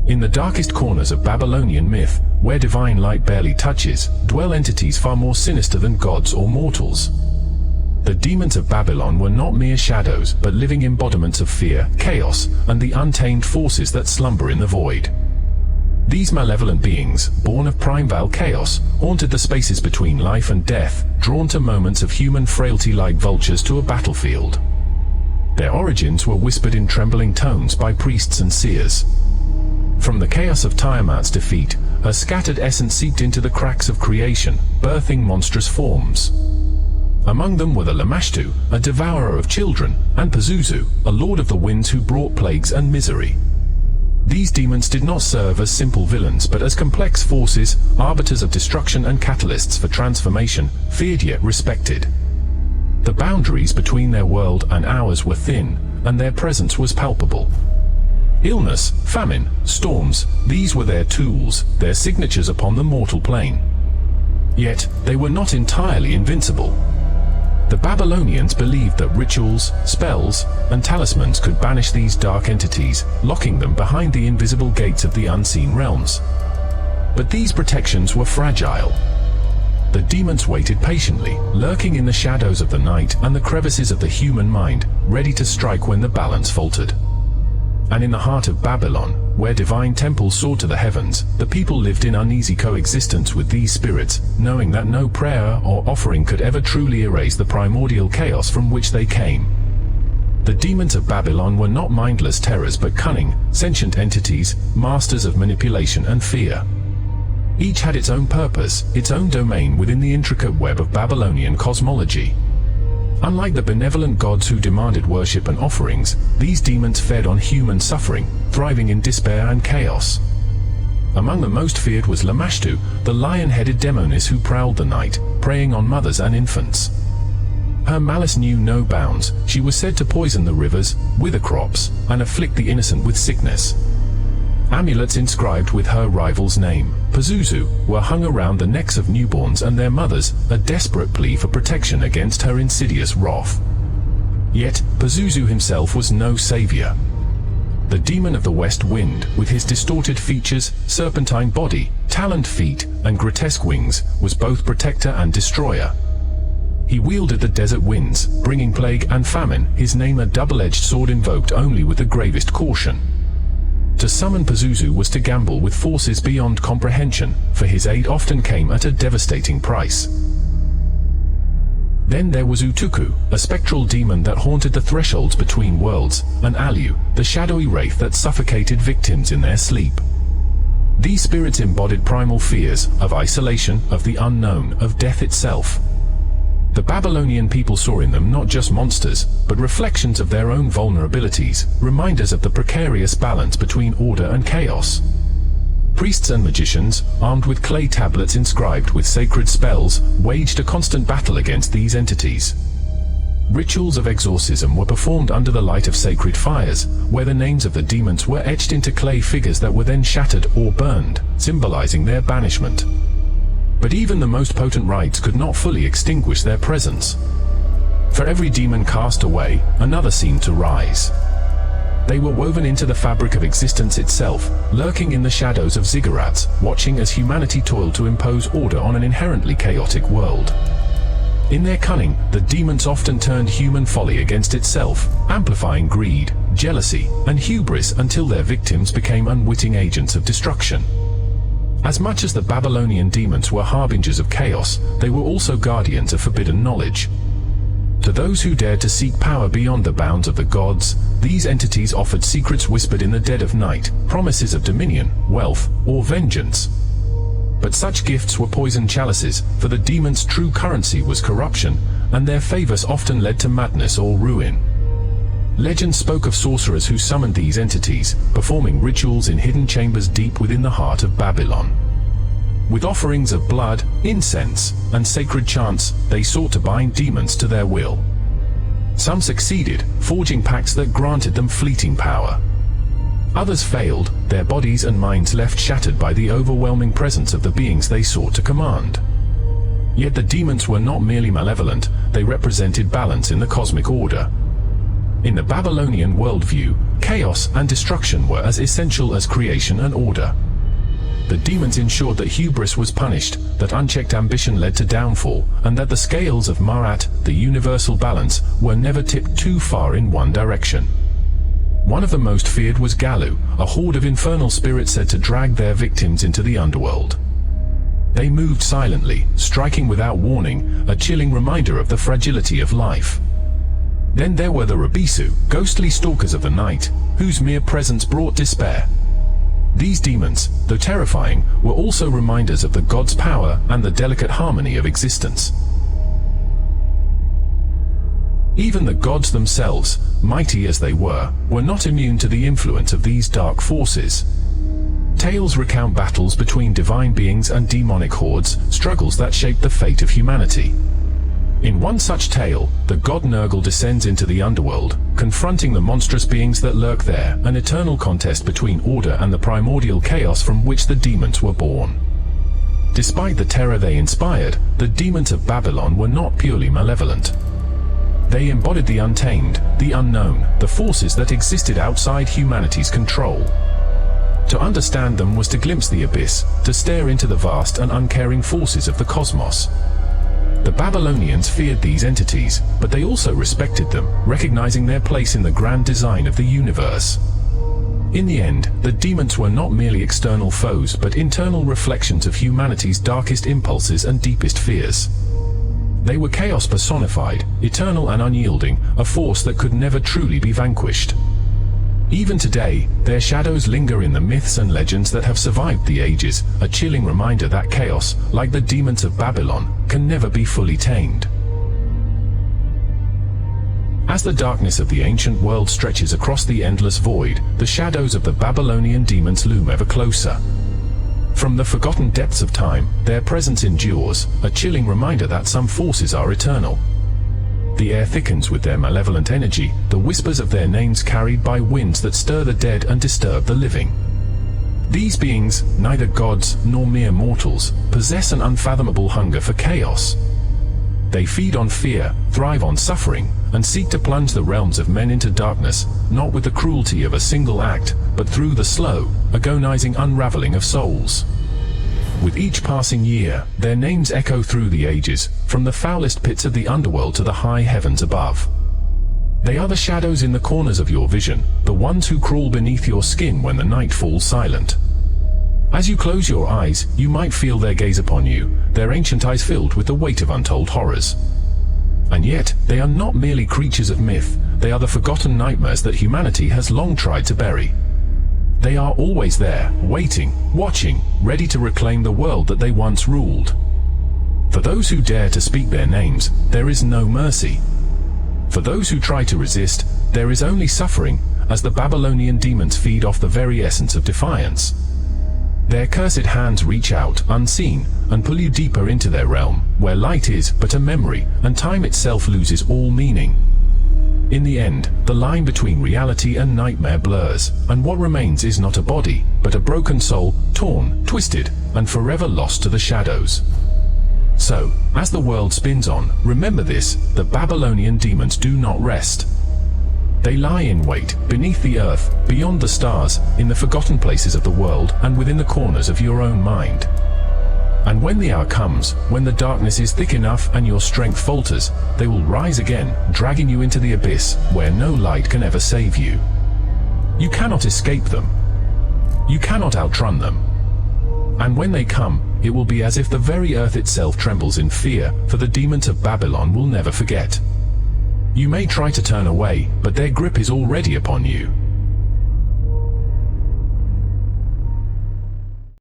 In the darkest corners of Babylonian myth, where divine light barely touches, dwell entities far more sinister than gods or mortals. The demons of Babylon were not mere shadows, but living embodiments of fear, chaos, and the untamed forces that slumber in the void. These malevolent beings, born of primeval chaos, haunted the spaces between life and death, drawn to moments of human frailty like vultures to a battlefield. Their origins were whispered in trembling tones by priests and seers. From the chaos of Tiamat's defeat, her scattered essence seeped into the cracks of creation, birthing monstrous forms. Among them were the Lamashtu, a devourer of children, and Pazuzu, a lord of the winds who brought plagues and misery. These demons did not serve as simple villains, but as complex forces, arbiters of destruction and catalysts for transformation, feared yet respected. The boundaries between their world and ours were thin, and their presence was palpable. Illness, famine, storms, these were their tools, their signatures upon the mortal plane. Yet, they were not entirely invincible. The Babylonians believed that rituals, spells, and talismans could banish these dark entities, locking them behind the invisible gates of the unseen realms. But these protections were fragile. The demons waited patiently, lurking in the shadows of the night and the crevices of the human mind, ready to strike when the balance faltered. And in the heart of Babylon, where divine temples soared to the heavens, the people lived in uneasy coexistence with these spirits, knowing that no prayer or offering could ever truly erase the primordial chaos from which they came. The demons of Babylon were not mindless terrors but cunning, sentient entities, masters of manipulation and fear. Each had its own purpose, its own domain within the intricate web of Babylonian cosmology. Unlike the benevolent gods who demanded worship and offerings, these demons fed on human suffering, thriving in despair and chaos. Among the most feared was Lamashtu, the lion-headed demoness who prowled the night, preying on mothers and infants. Her malice knew no bounds. She was said to poison the rivers, wither crops, and afflict the innocent with sickness. Amulets inscribed with her rival's name, Pazuzu, were hung around the necks of newborns and their mothers, a desperate plea for protection against her insidious wrath. Yet, Pazuzu himself was no savior. The demon of the west wind, with his distorted features, serpentine body, taloned feet, and grotesque wings, was both protector and destroyer. He wielded the desert winds, bringing plague and famine, his name a double-edged sword invoked only with the gravest caution. To summon Pazuzu was to gamble with forces beyond comprehension, for his aid often came at a devastating price. Then there was Utuku, a spectral demon that haunted the thresholds between worlds, and Alu, the shadowy wraith that suffocated victims in their sleep. These spirits embodied primal fears, of isolation, of the unknown, of death itself. The Babylonian people saw in them not just monsters, but reflections of their own vulnerabilities, reminders of the precarious balance between order and chaos. Priests and magicians, armed with clay tablets inscribed with sacred spells, waged a constant battle against these entities. Rituals of exorcism were performed under the light of sacred fires, where the names of the demons were etched into clay figures that were then shattered or burned, symbolizing their banishment. But even the most potent rites could not fully extinguish their presence. For every demon cast away, another seemed to rise. They were woven into the fabric of existence itself, lurking in the shadows of ziggurats, watching as humanity toiled to impose order on an inherently chaotic world. In their cunning, the demons often turned human folly against itself, amplifying greed, jealousy, and hubris until their victims became unwitting agents of destruction. As much as the Babylonian demons were harbingers of chaos, they were also guardians of forbidden knowledge. To those who dared to seek power beyond the bounds of the gods, these entities offered secrets whispered in the dead of night, promises of dominion, wealth, or vengeance. But such gifts were poisoned chalices, for the demons' true currency was corruption, and their favors often led to madness or ruin. Legend spoke of sorcerers who summoned these entities, performing rituals in hidden chambers deep within the heart of Babylon. With offerings of blood, incense, and sacred chants, they sought to bind demons to their will. Some succeeded, forging pacts that granted them fleeting power. Others failed, their bodies and minds left shattered by the overwhelming presence of the beings they sought to command. Yet the demons were not merely malevolent, they represented balance in the cosmic order. In the Babylonian worldview, chaos and destruction were as essential as creation and order. The demons ensured that hubris was punished, that unchecked ambition led to downfall, and that the scales of Ma'at, the universal balance, were never tipped too far in one direction. One of the most feared was Galu, a horde of infernal spirits said to drag their victims into the underworld. They moved silently, striking without warning, a chilling reminder of the fragility of life. Then there were the Rabisu, ghostly stalkers of the night, whose mere presence brought despair. These demons, though terrifying, were also reminders of the gods' power and the delicate harmony of existence. Even the gods themselves, mighty as they were not immune to the influence of these dark forces. Tales recount battles between divine beings and demonic hordes, struggles that shaped the fate of humanity. In one such tale, the god Nergal descends into the underworld, confronting the monstrous beings that lurk there, an eternal contest between order and the primordial chaos from which the demons were born. Despite the terror they inspired, the demons of Babylon were not purely malevolent. They embodied the untamed, the unknown, the forces that existed outside humanity's control. To understand them was to glimpse the abyss, to stare into the vast and uncaring forces of the cosmos. The Babylonians feared these entities, but they also respected them, recognizing their place in the grand design of the universe. In the end, the demons were not merely external foes, but internal reflections of humanity's darkest impulses and deepest fears. They were chaos personified, eternal and unyielding, a force that could never truly be vanquished. Even today, their shadows linger in the myths and legends that have survived the ages, a chilling reminder that chaos, like the demons of Babylon, can never be fully tamed. As the darkness of the ancient world stretches across the endless void, the shadows of the Babylonian demons loom ever closer. From the forgotten depths of time, their presence endures, a chilling reminder that some forces are eternal. The air thickens with their malevolent energy, the whispers of their names carried by winds that stir the dead and disturb the living. These beings, neither gods nor mere mortals, possess an unfathomable hunger for chaos. They feed on fear, thrive on suffering, and seek to plunge the realms of men into darkness, not with the cruelty of a single act, but through the slow, agonizing unraveling of souls. With each passing year, their names echo through the ages, from the foulest pits of the underworld to the high heavens above. They are the shadows in the corners of your vision, the ones who crawl beneath your skin when the night falls silent. As you close your eyes, you might feel their gaze upon you, their ancient eyes filled with the weight of untold horrors. And yet, they are not merely creatures of myth, they are the forgotten nightmares that humanity has long tried to bury. They are always there, waiting, watching, ready to reclaim the world that they once ruled. For those who dare to speak their names, there is no mercy. For those who try to resist, there is only suffering, as the Babylonian demons feed off the very essence of defiance. Their cursed hands reach out, unseen, and pull you deeper into their realm, where light is but a memory, and time itself loses all meaning. In the end, the line between reality and nightmare blurs, and what remains is not a body, but a broken soul, torn, twisted, and forever lost to the shadows. So, as the world spins on, remember this, the Babylonian demons do not rest. They lie in wait, beneath the earth, beyond the stars, in the forgotten places of the world, and within the corners of your own mind. And when the hour comes, when the darkness is thick enough and your strength falters, they will rise again, dragging you into the abyss, where no light can ever save you. You cannot escape them. You cannot outrun them. And when they come, it will be as if the very earth itself trembles in fear, for the demons of Babylon will never forget. You may try to turn away, but their grip is already upon you.